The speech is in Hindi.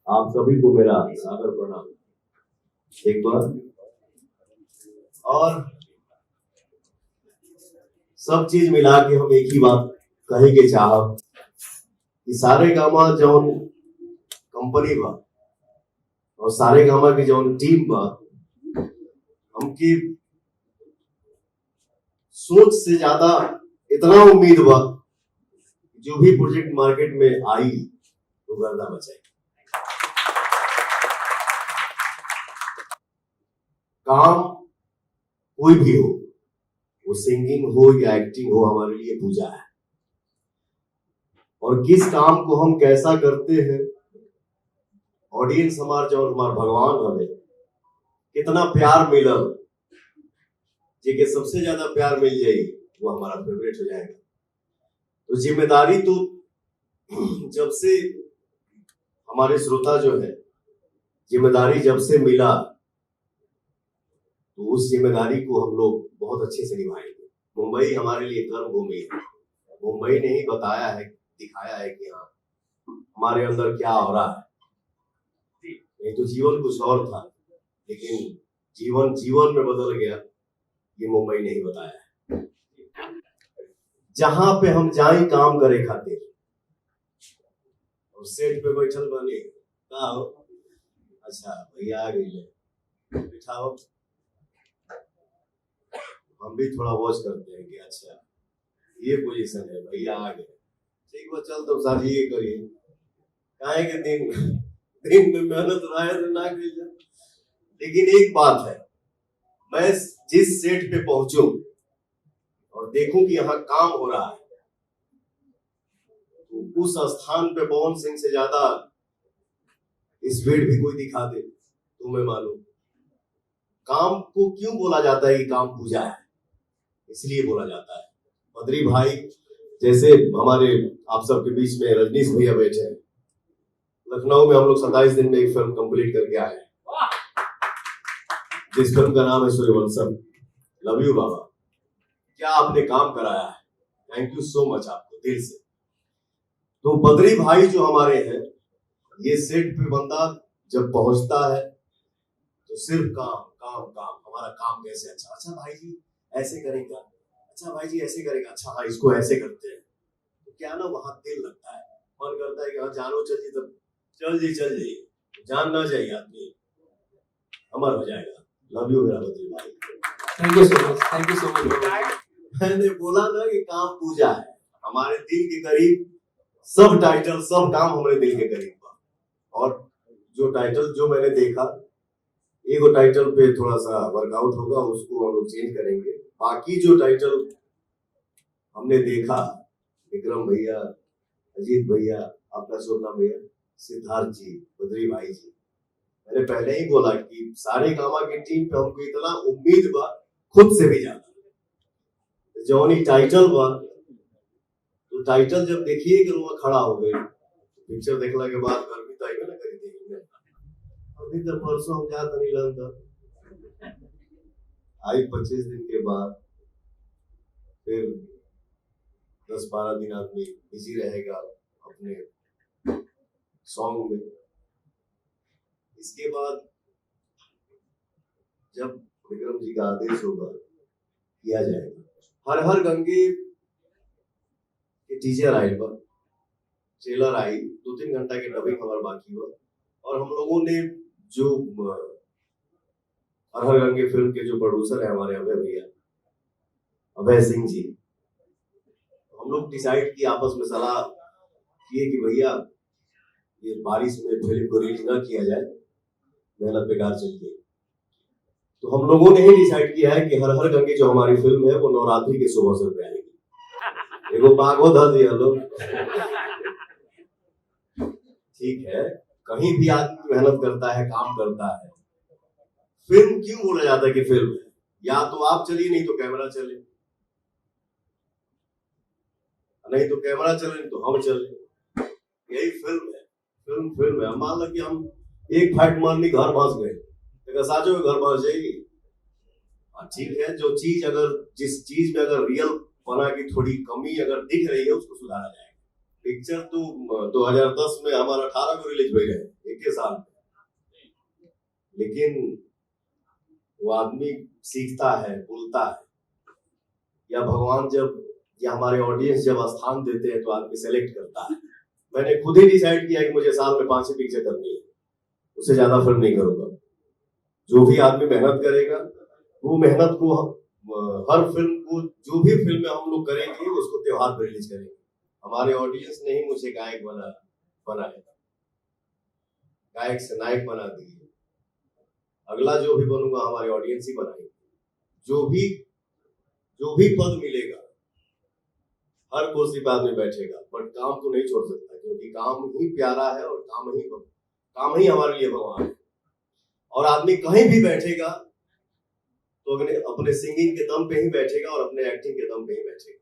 आप सभी को मेरा सादर प्रणाम एक बार। और सब चीज मिला के हम एक ही बात कहे के चाहब कि सारे गामा जौन कंपनी बा और सारे गामा की जौन टीम बा, हमकी सोच से ज्यादा इतना उम्मीद बा जो भी प्रोजेक्ट मार्केट में आई तो गर्दा बचाई। काम कोई भी हो, वो सिंगिंग हो या एक्टिंग हो, हमारे लिए पूजा है। और किस काम को हम कैसा करते हैं, ऑडियंस हमार जो हमार भगवान हमें कितना प्यार मिलल, जी सबसे ज्यादा प्यार मिल जाए वो हमारा फेवरेट हो जाएगा। तो जिम्मेदारी तो जब से हमारे श्रोता जो है, जिम्मेदारी जब से मिला तो उस जिम्मेदारी को हम लोग बहुत अच्छे से निभाएंगे। मुंबई हमारे लिए कर्म भूमि है। मुंबई ने ही बताया है, दिखाया है कि हाँ हमारे अंदर क्या हो रहा है। नहीं तो जीवन कुछ और था, लेकिन जीवन जीवन में बदल गया, ये मुंबई ने ही बताया है। जहां पे हम जाए काम करे खातिर और सेट पे बैठल बने का हो, अच्छा भैया आ गई बिठाओ, हम भी थोड़ा वॉच करते हैं कि अच्छा ये पोजीशन है, भैया आ गए, ठीक है चल तो साथ ये करिए, काहे के दिन में मेहनत रहे तो ना करी जाए। लेकिन एक बात है, मैं जिस सेट पे पहुंचूं और देखूं कि यहाँ काम हो रहा है, तो उस स्थान पे पवन सिंह से ज्यादा स्पीड भी कोई दिखा दे तो मैं मालूम। काम को क्यों बोला जाता है कि काम पूजा है, इसलिए बोला जाता है। बद्री भाई जैसे हमारे आप सबके बीच में रजनीश भैया बैठे हैं, लखनऊ में हम लोग 27 दिन में एक फिल्म कंप्लीट करके आए हैं, जिस फिल्म का नाम है सूर्यवंशम। लव यू बाबा, क्या आपने काम कराया है, थैंक यू सो मच आपको दिल से। तो बद्री भाई जो हमारे हैं, ये सेट पे बंदा जब पहुंचता है तो सिर्फ काम काम काम, हमारा काम कैसे अच्छा भाई जी ऐसे करेगा, अच्छा भाई जी ऐसे करेगा, अच्छा हाँ इसको ऐसे करते हैं। तो क्या ना वहां दिल लगता है, मन करता है कि हाँ जानो चलिए, तब चल जाइए, जान ना जाइए आदमी अमर हो जाएगा। लव यू मेरा बद्री भाई, thank you so much, thank you so much. मैंने बोला ना कि काम पूजा है, हमारे दिल के करीब सब टाइटल, सब काम हमारे दिल के करीब था। और जो टाइटल जो मैंने देखा, एगो टाइटल पे थोड़ा सा वर्कआउट होगा, उसको हम लोग चेंज करेंगे। बाकी जो टाइटल हमने देखा, विक्रम भैया, अजीत भैया, आपका सोना भैया, सिद्धार्थ जी, बद्री भाई जी, मैंने पहले ही बोला कि सारे गामा की टीम पे हमको इतना उम्मीद बा, खुद से भी ज्यादा। जौनी टाइटल बा, तो टाइटल जब देखिए कि वो खड़ा हो गए, पिक्चर देखला के बाद घर भी ताई ना करी देखिए। अभी तो परसों हम जा नहीं लंदा आई, 25 दिन के बाद फिर 10-12 दिन आदमी बिजी रहेगा अपने सॉन्ग में। इसके बाद जब विक्रम जी का आदेश होगा, किया जाएगा। हर हर गंगे टीजर आई, ट्रेलर आई, 2-3 घंटा के डबिंग हमारा बाकी हुआ। और हम लोगों ने जो हर हर गंगे फिल्म के जो प्रोड्यूसर है हमारे अभय भैया, अभय सिंह जी, हम लोग डिसाइड किए, आपस में सलाह किए कि भैया ये बारिश में फिल्म को रिलीज ना किया जाए, मेहनत बेकार चलिए। तो हम लोगों ने ही डिसाइड किया है कि हर हर गंगे जो हमारी फिल्म है वो नवरात्रि के शुभ अवसर पे आएगी। एगो बागो धर दिया लोग, ठीक है, कहीं भी आदमी मेहनत करता है, काम करता है। फिल्म क्यों बोला जाता है कि फिल्म है, या तो आप चलिए नहीं तो कैमरा चले, नहीं तो कैमरा चले नहीं तो हम चले, यही फिल्म है। फिल्म है। मान लो कि हम एक फाइट मारनी घर भास गए, साजो में घर भास जाएगी, ठीक है। जो चीज अगर जिस चीज में अगर रियल बना की थोड़ी कमी अगर दिख रही है, उसको सुधारा जाएगा। पिक्चर तो 2010 में हमारा 18 को रिलीज हो गए, 21 साल में, लेकिन वो आदमी सीखता है, बोलता है, या भगवान जब या हमारे ऑडियंस जब स्थान देते हैं तो आदमी सेलेक्ट करता है। मैंने खुद ही डिसाइड किया कि मुझे साल में 5 पिक्चर करनी है, उससे ज्यादा फिल्म नहीं करूंगा। जो भी आदमी मेहनत करेगा वो मेहनत को हर फिल्म को, जो भी फिल्म हम लोग करेंगे उसको त्योहार पर रिलीज करेंगे। हमारे ऑडियंस ने ही मुझे गायक बनाया, गायक से नायक बना दिए। अगला जो भी बनूंगा हमारे ऑडियंस ही बनाएंगे। जो भी पद मिलेगा, हर कुर्सी पर आदमी बैठेगा, बट काम तो नहीं छोड़ सकता, क्योंकि काम ही प्यारा है और काम ही हमारे लिए भगवान है। और आदमी कहीं भी बैठेगा तो अपने सिंगिंग के दम पे ही बैठेगा और अपने एक्टिंग के दम पे ही बैठेगा।